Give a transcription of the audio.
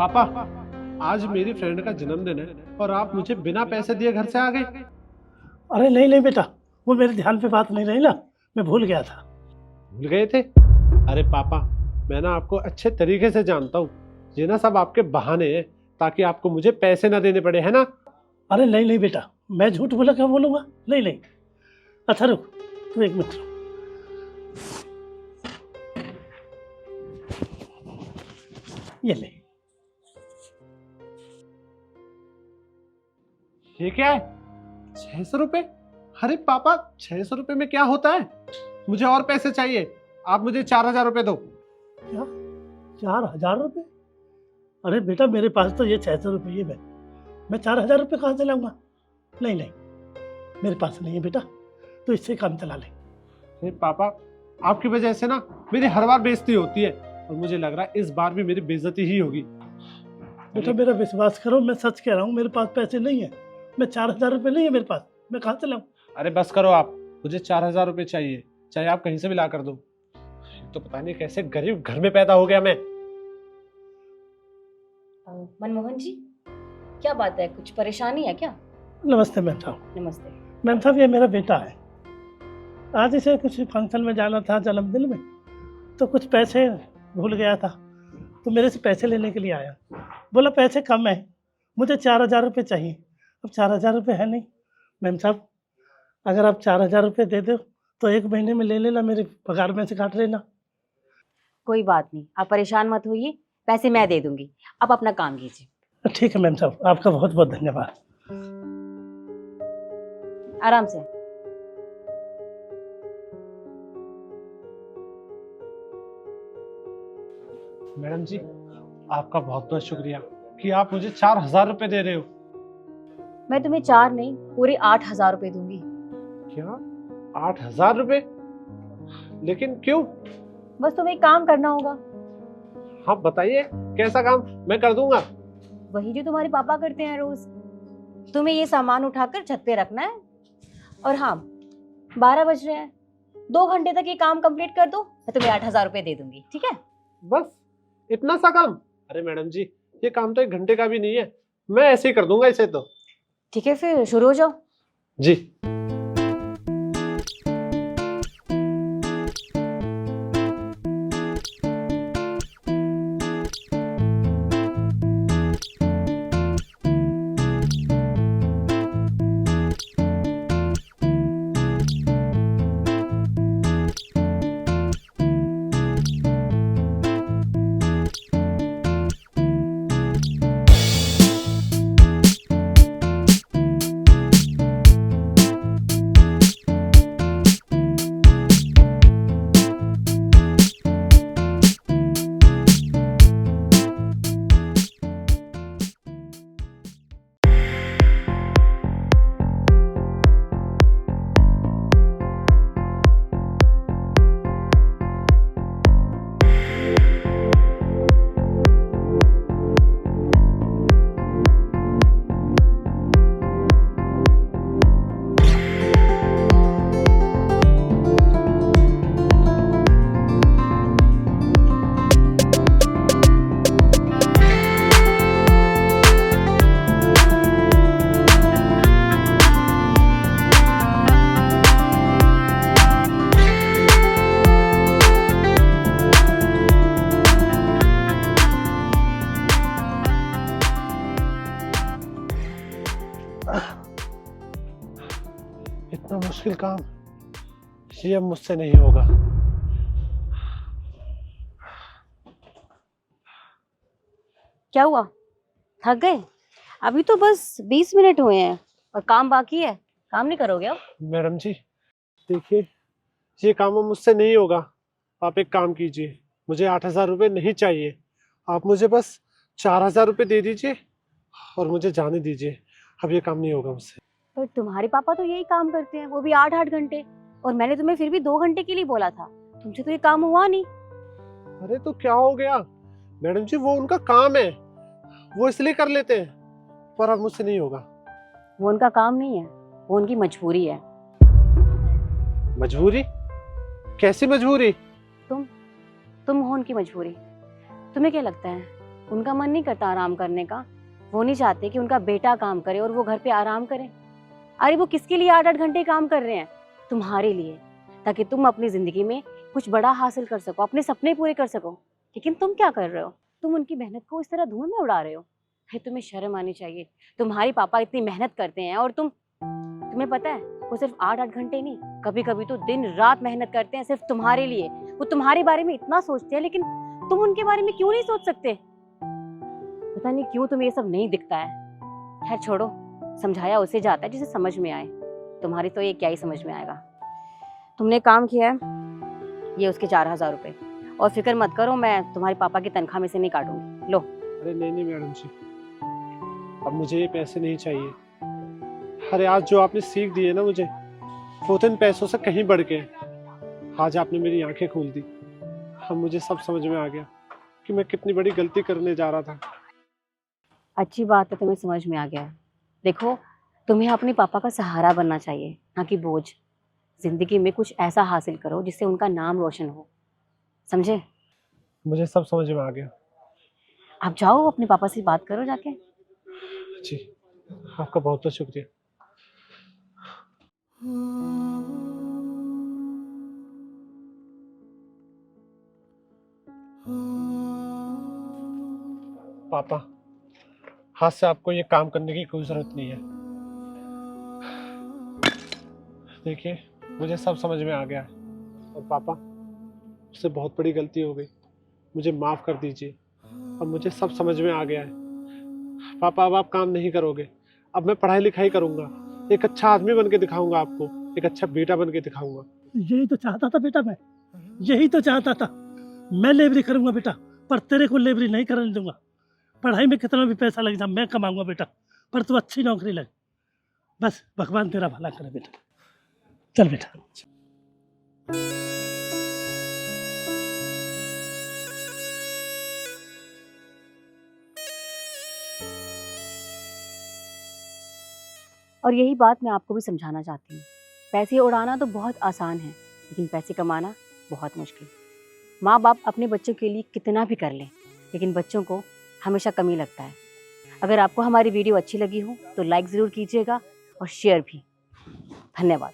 पापा, आज मेरी फ्रेंड का जन्मदिन है और आप मुझे बिना पैसे दिए घर से आ गए। अरे नहीं नहीं बेटा, वो मेरे ध्यान पे बात नहीं रही ना, मैं भूल गया था। भूल गए थे? अरे पापा, मैं ना आपको अच्छे तरीके से जानता हूँ, ये ना सब आपके बहाने हैं ताकि आपको मुझे पैसे ना देने पड़े, है ना? अरे नहीं नहीं बेटा, मैं झूठ बोला क्या बोलूँगा? नहीं नहीं। अच्छा रुक, तू एक मिनट रुक। ये ले। ये क्या है? 600 रुपए? अरे पापा, 600 रुपए में क्या होता है? मुझे और पैसे चाहिए, आप मुझे 4000 रुपए दो। क्या? 4000 रुपये? अरे बेटा, मेरे पास तो ये 600 रुपये है। मैं 4000 रुपये कहाँ से लाऊंगा? नहीं नहीं, मेरे पास नहीं है बेटा, तो इससे काम चला ले। अरे पापा, आपकी वजह से ना मेरी हर बार बेइज्जती होती है और मुझे लग रहा है इस बार भी मेरी बेइज्जती ही होगी। बेटा मेरा विश्वास करो, मैं सच कह रहा हूँ, मेरे पास पैसे नहीं है। मैं 4000 रुपये नहीं है मेरे पास, मैं कहाँ से लाऊं? अरे बस करो आप, मुझे 4000 रुपए चाहिए, चाहे आप कहीं से भी ला कर दो। तो पता नहीं कैसे गरीब घर में पैदा हो गया मैं। मनमोहन जी, क्या बात है? कुछ परेशानी है क्या? नमस्ते मैम साहब। नमस्ते। मैम साहब, ये मेरा बेटा है। आज इसे कुछ फंक्शन में जाना था, जन्मदिन में, तो कुछ पैसे भूल गया था, तो मेरे से पैसे लेने के लिए आया। बोला पैसे कम है, मुझे 4000 रुपये चाहिए। अब 4000 रुपये है नहीं। मैम साहब, अगर आप 4000 रुपये दे दो तो एक महीने में ले लेना, मेरी पगार में से काट लेना। कोई बात नहीं, आप परेशान मत होइए, पैसे मैं दे दूंगी। आप अपना काम कीजिए। ठीक है मैम साहब, आपका बहुत बहुत धन्यवाद। आराम से। मैडम जी, आपका बहुत बहुत शुक्रिया कि आप मुझे 4000 रुपए दे रहे हो। मैं तुम्हें 4 नहीं, पूरे 8000 रुपए दूंगी। क्या? 8000 रुपए? लेकिन क्यों? बस तुम्हें एक काम करना होगा। हाँ बताइए, कैसा काम? मैं कर दूंगा। वही जो तुम्हारे पापा करते हैं रोज। तुम्हें ये सामान उठाकर छत पे रखना है, और हाँ, 12 बज रहे हैं, 2 घंटे तक ये काम कंप्लीट कर दो, मैं तुम्हें 8000 रुपए दे दूंगी। ठीक है? बस इतना सा काम? अरे मैडम जी, ये काम तो 1 घंटे का भी नहीं है, मैं ऐसे ही कर दूंगा इसे तो। ठीक है, फिर शुरू हो जाओ। जी। इतना मुश्किल काम ये अब मुझसे नहीं होगा। क्या हुआ? थक गए? अभी तो बस 20 मिनट हुए हैं और काम बाकी है। काम नहीं करोगे अब? मैडम जी देखिए, ये काम अब मुझसे नहीं होगा। आप एक काम कीजिए, मुझे 8000 रुपये नहीं चाहिए, आप मुझे बस 4000 रुपये दे दीजिए और मुझे जाने दीजिए। अब ये काम नहीं होगा मुझसे। पर तुम्हारे पापा तो यही काम करते हैं, वो भी 8-8 घंटे, और मैंने तुम्हें फिर भी 2 घंटे के लिए बोला था। तुमसे तो ये काम हुआ नहीं। अरे तो क्या हो गया मैडम जी, वो उनका काम है, वो इसलिए कर लेते हैं, पर अब मुझसे नहीं होगा। वो उनका काम नहीं है, वो उनकी मजबूरी है। मजबूरी? कैसी मजबूरी? तुम हो उनकी मजबूरी। तुम्हें क्या लगता है उनका मन नहीं करता आराम करने का। वो नहीं चाहते कि उनका बेटा काम करे और वो घर पे आराम करे। अरे वो किसके लिए 8-8 घंटे काम कर रहे हैं? तुम्हारे लिए, ताकि तुम अपनी जिंदगी में कुछ बड़ा हासिल कर सको, अपने सपने पूरे कर सको। लेकिन तुम क्या कर रहे हो? तुम उनकी मेहनत को इस तरह धुएं में उड़ा रहे हो। है, तुम्हें शर्म आनी चाहिए। तुम्हारे पापा इतनी मेहनत करते हैं और तुम्हें पता है वो सिर्फ 8-8 घंटे नहीं, कभी कभी तो दिन रात मेहनत करते हैं सिर्फ तुम्हारे लिए। वो तुम्हारे बारे में इतना सोचते हैं, लेकिन तुम उनके बारे में क्यों नहीं सोच सकते? पता नहीं क्यों तुम्हें ये सब नहीं दिखता है। खैर छोड़ो, समझाया उसे जाता है जिसे समझ में आए। तुम्हारी तो ये क्या ही समझ में आएगा। तुमने काम किया है, ये उसके 4000 रुपए। और फिक्र मत करो, मैं तुम्हारे पापा की तनख्वाह में से नहीं काटूंगी। लो। अरे नहीं मैडम जी, अब मुझे ये पैसे नहीं चाहिए। अरे आज जो आपने सीख दी है ना मुझे, वो तो इन पैसों से कहीं बढ़ के है। आज आपने मेरी आंखें खोल दी। अब मुझे सब समझ में आ गया कि मैं कितनी बड़ी गलती करने जा रहा था। अच्छी बात है, तुम्हें समझ में आ गया है। देखो, तुम्हें अपने पापा का सहारा बनना चाहिए, ना कि बोझ। जिंदगी में कुछ ऐसा हासिल करो जिससे उनका नाम रोशन हो, समझे? मुझे सब समझ में आ गया। आप जाओ, अपने पापा से बात करो जाके। जी, आपका बहुत बहुत शुक्रिया। पापा, हाथ से आपको ये काम करने की कोई जरूरत नहीं है। देखिए, मुझे सब समझ में आ गया है। और पापा, मुझसे बहुत बड़ी गलती हो गई, मुझे माफ़ कर दीजिए। अब मुझे सब समझ में आ गया है। पापा, अब आप काम नहीं करोगे, अब मैं पढ़ाई लिखाई करूंगा, एक अच्छा आदमी बन के दिखाऊंगा आपको, एक अच्छा बेटा बन के दिखाऊंगा। यही तो चाहता था बेटा, मैं यही तो चाहता था। मैं लेबरी करूंगा बेटा, पर तेरे को लेबरी नहीं करने दूंगा। पढ़ाई में कितना भी पैसा लग जाए मैं कमाऊंगा बेटा, पर तू अच्छी नौकरी लग। बस भगवान तेरा भला करे बेटा। चल बेटा। और यही बात मैं आपको भी समझाना चाहती हूँ। पैसे उड़ाना तो बहुत आसान है, लेकिन पैसे कमाना बहुत मुश्किल। माँ बाप अपने बच्चों के लिए कितना भी कर लें, लेकिन बच्चों को हमेशा कमी लगता है। अगर आपको हमारी वीडियो अच्छी लगी हो तो लाइक ज़रूर कीजिएगा और शेयर भी। धन्यवाद।